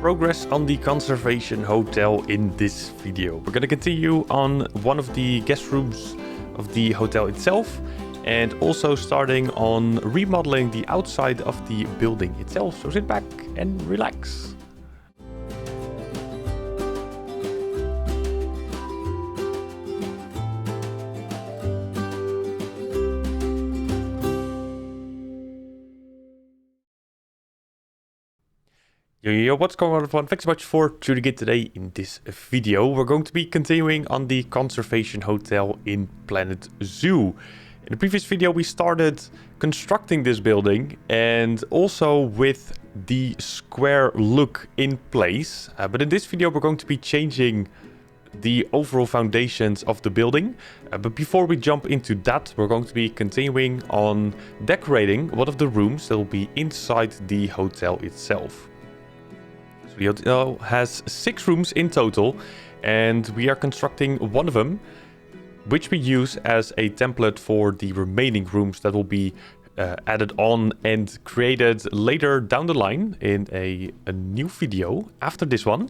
Progress on the conservation hotel in this video. We're going to continue on one of the guest rooms of the hotel itself and also starting on remodeling the outside of the building itself. So sit back and relax. Yo, what's going on everyone? Thanks so much for tuning in today in this video. We're going to be continuing on the conservation hotel in Planet Zoo. In the previous video we started constructing this building and also with the square look in place. But in this video we're going to be changing the overall foundations of the building. But before we jump into that, we're going to be continuing on decorating one of the rooms that will be inside the hotel itself. The hotel has 6 rooms in total, and we are constructing one of them, which we use as a template for the remaining rooms that will be added on and created later down the line in a new video after this one.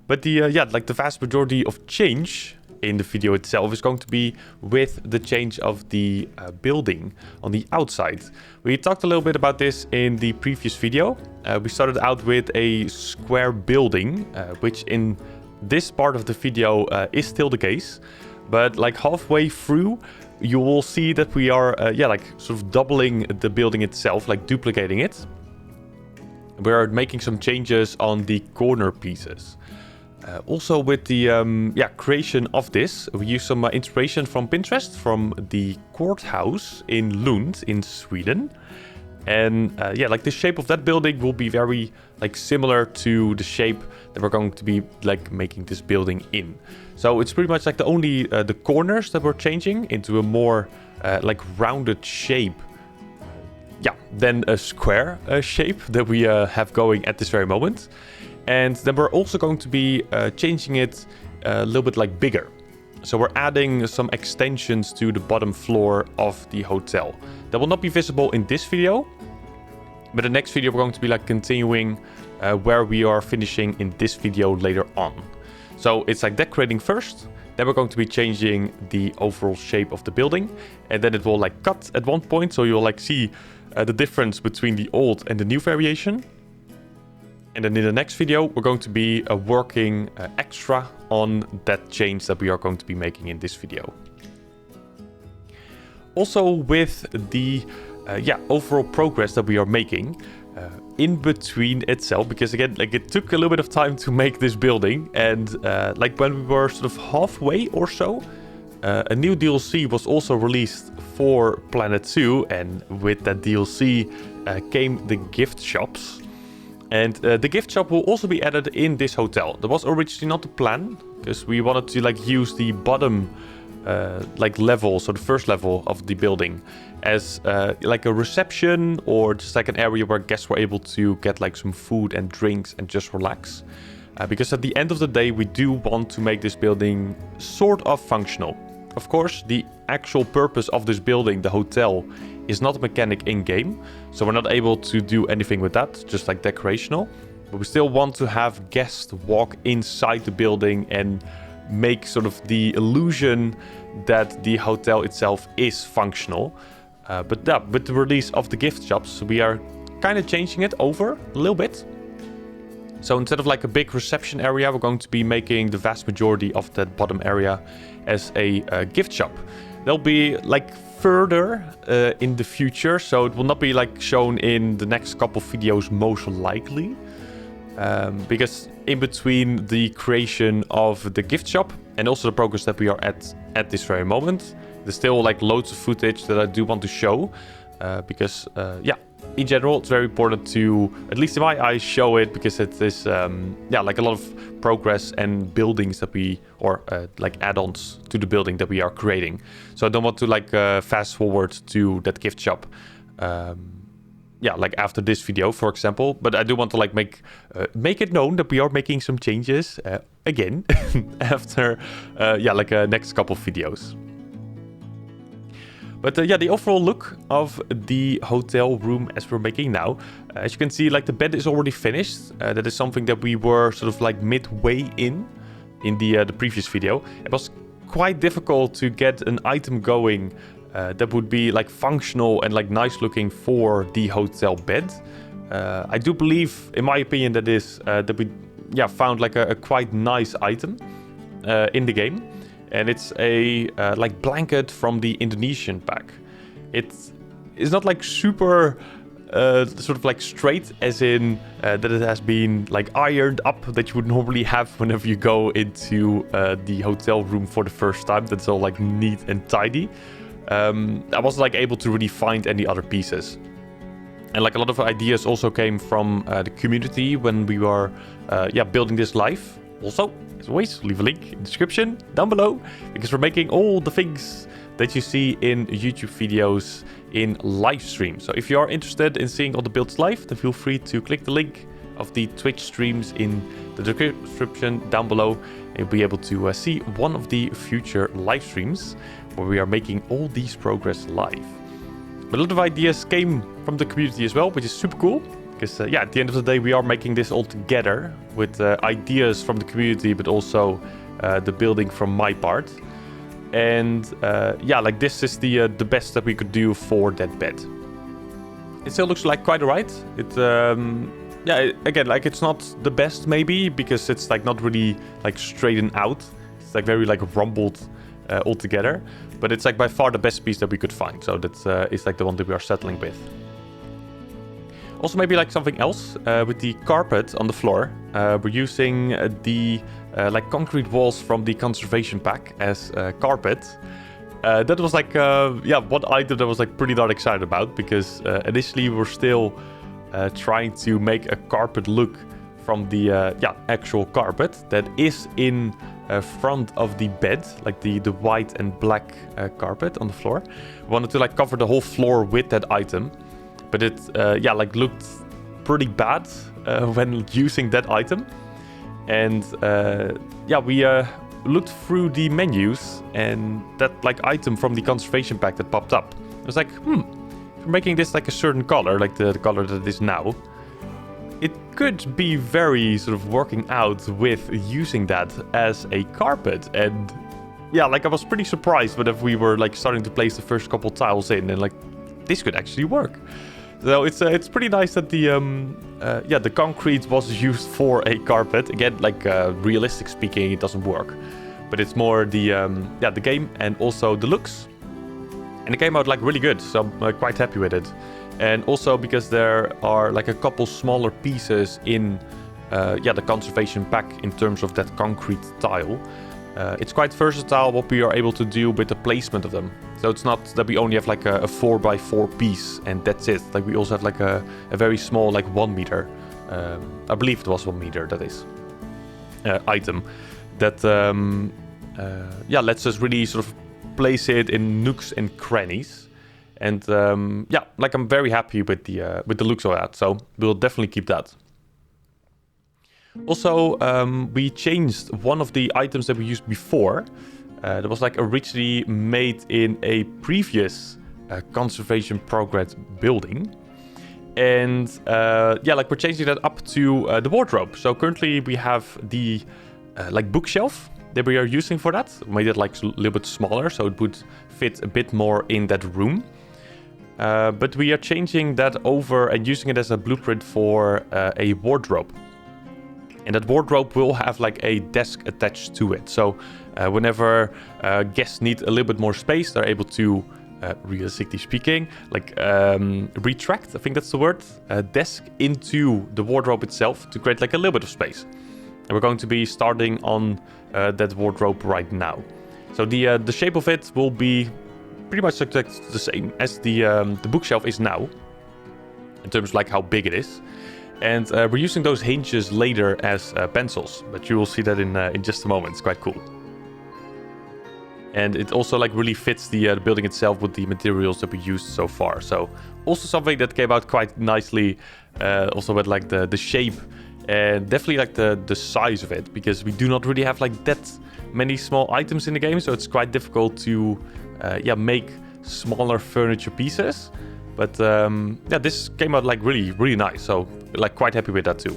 But the vast majority of change in the video itself is going to be with the change of the building on the outside. We talked a little bit about this in the previous video. We started out with a square building, which in this part of the video is still the case. But like halfway through, you will see that we are sort of doubling the building itself, like duplicating it. We are making some changes on the corner pieces. Also with the creation of this, we use some inspiration from Pinterest, from the courthouse in Lund in Sweden. And the shape of that building will be very similar to the shape that we're going to be making this building in. So it's pretty much the only the corners that we're changing into a more rounded shape. Than a square shape that we have going at this very moment. And then we're also going to be changing it a little bit bigger. So we're adding some extensions to the bottom floor of the hotel. That will not be visible in this video. But the next video we're going to be continuing where we are finishing in this video later on. So it's decorating first. Then we're going to be changing the overall shape of the building. And then it will cut at one point. So you'll see the difference between the old and the new variation. And then in the next video, we're going to be working extra on that change that we are going to be making in this video. Also with the overall progress that we are making in between itself, because again, it took a little bit of time to make this building. And when we were sort of halfway or so, a new DLC was also released for Planet 2. And with that DLC came the gift shops. And the gift shop will also be added in this hotel. That was originally not the plan, because we wanted to use the bottom level, so the first level of the building, as a reception or just an area where guests were able to get some food and drinks and just relax. Because at the end of the day, we do want to make this building sort of functional. Of course, the actual purpose of this building, the hotel, is not a mechanic in-game, so we're not able to do anything with that, just decorational. But we still want to have guests walk inside the building and make sort of the illusion that the hotel itself is functional. But with the release of the gift shops, we are kind of changing it over a little bit. So instead of a big reception area, we're going to be making the vast majority of that bottom area as a gift shop. They'll be further in the future, so it will not be shown in the next couple videos most likely, because in between the creation of the gift shop and also the progress that we are at this very moment, there's still loads of footage that I do want to show, because in general it's very important to, at least in my eyes, show it, because it is a lot of progress and buildings that we, or add-ons to the building that we are creating. So I don't want to fast forward to that gift shop after this video, for example. But I do want to make it known that we are making some changes again after next couple videos. But yeah, the overall look of the hotel room as we're making now. As you can see, like the bed is already finished. That is something that we were sort of like midway in the previous video. It was quite difficult to get an item going that would be like functional and like nice looking for the hotel bed. I do believe, in my opinion, that we found like a quite nice item in the game. And it's a like blanket from the Indonesian pack. It's not like super sort of like straight, as in that it has been like ironed up, that you would normally have whenever you go into the hotel room for the first time. That's all like neat and tidy. I wasn't like able to really find any other pieces. And like a lot of ideas also came from the community when we were building this live. Also, as always, leave a link in the description down below, because we're making all the things that you see in YouTube videos in live stream. So if you are interested in seeing all the builds live, then feel free to click the link of the Twitch streams in the description down below, and you'll be able to see one of the future live streams where we are making all these progress live. But a lot of ideas came from the community as well, which is super cool. Because, at the end of the day, we are making this all together with ideas from the community, but also the building from my part. And, like this is the best that we could do for that bed. It still looks like quite alright. Again, like it's not the best maybe, because it's like not really like straightened out. It's like very like rumbled all together. But it's like by far the best piece that we could find. So that's is like the one that we are settling with. Also, maybe like something else with the carpet on the floor. We're using the like concrete walls from the conservation pack as carpet. That was like one item that was like pretty not excited about, because initially we were still trying to make a carpet look from the actual carpet that is in front of the bed, like the white and black carpet on the floor. We wanted to like cover the whole floor with that item. But it, like looked pretty bad when using that item. And, we looked through the menus, and that, like, item from the conservation pack that popped up. I was like, if we're making this, like, a certain color, like the color that it is now, it could be very sort of working out with using that as a carpet. And, like, I was pretty surprised whenever we were, like, starting to place the first couple tiles in, and, like, this could actually work. So it's pretty nice that the concrete was used for a carpet. Again, like realistic speaking, it doesn't work, but it's more the game and also the looks. And it came out like really good, so I'm quite happy with it. And also because there are like a couple smaller pieces in the conservation pack in terms of that concrete tile. It's quite versatile what we are able to do with the placement of them. So it's not that we only have like a 4x4 piece and that's it. Like we also have like a very small like 1 meter, I believe it was 1 meter, that is, item that lets us really sort of place it in nooks and crannies. And like I'm very happy with the looks of that. So we'll definitely keep that. Also, we changed one of the items that we used before. That was like originally made in a previous conservation progress building. And like we're changing that up to the wardrobe. So currently we have the like bookshelf that we are using for that. We made it like a little bit smaller so it would fit a bit more in that room. But we are changing that over and using it as a blueprint for a wardrobe. And that wardrobe will have like a desk attached to it. So whenever guests need a little bit more space, they're able to, realistically speaking, like retract, I think that's the word, desk into the wardrobe itself to create like a little bit of space. And we're going to be starting on that wardrobe right now. So the shape of it will be pretty much like the same as the bookshelf is now, in terms of like how big it is. And we're using those hinges later as pencils, but you will see that in just a moment. It's quite cool. And it also like really fits the building itself with the materials that we used so far. So also something that came out quite nicely, also with like the shape and definitely like the size of it, because we do not really have like that many small items in the game. So it's quite difficult to make smaller furniture pieces. But yeah, this came out like really, really nice. So like quite happy with that too.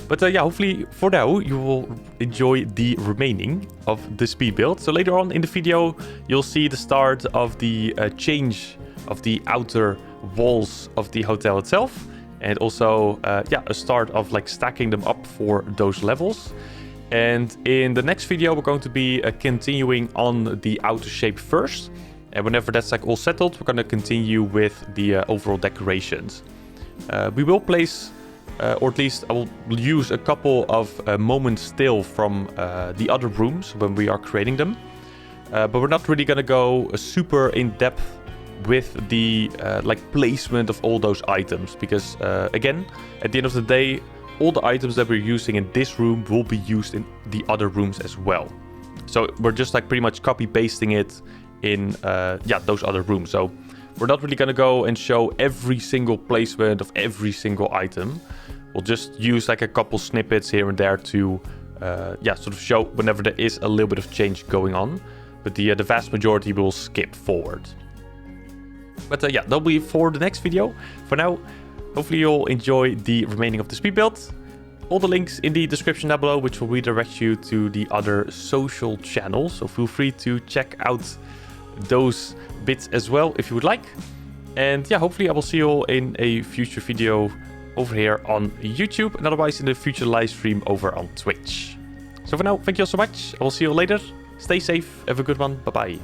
But yeah, hopefully for now you will enjoy the remaining of the speed build. So later on in the video, you'll see the start of the change of the outer walls of the hotel itself. And also, yeah, a start of like stacking them up for those levels. And in the next video, we're going to be continuing on the outer shape first. And whenever that's like all settled, we're going to continue with the overall decorations. We will place, or at least I will use a couple of moments still from the other rooms when we are creating them. But we're not really going to go super in depth with the like placement of all those items. Because again, at the end of the day, all the items that we're using in this room will be used in the other rooms as well. So we're just like pretty much copy pasting it in yeah, those other rooms. So we're not really going to go and show every single placement of every single item. We'll just use like a couple snippets here and there to yeah, sort of show whenever there is a little bit of change going on. But the vast majority will skip forward. But yeah, that'll be for the next video. For now, hopefully you'll enjoy the remaining of the speed build. All the links in the description down below, which will redirect you to the other social channels. So feel free to check out those bits as well if you would like. And yeah, hopefully I will see you all in a future video over here on YouTube, and otherwise in the future live stream over on Twitch. So for now, thank you all so much. I will see you later. Stay safe. Have a good one. Bye-bye.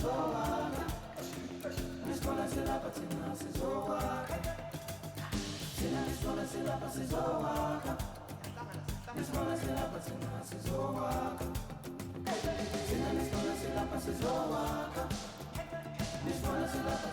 sizowaka nisibona silapha thina sizowaka thina nisibona silapha sizowaka nisibona silapha thina sizowaka thina nisibona silapha sizowaka nisibona silapha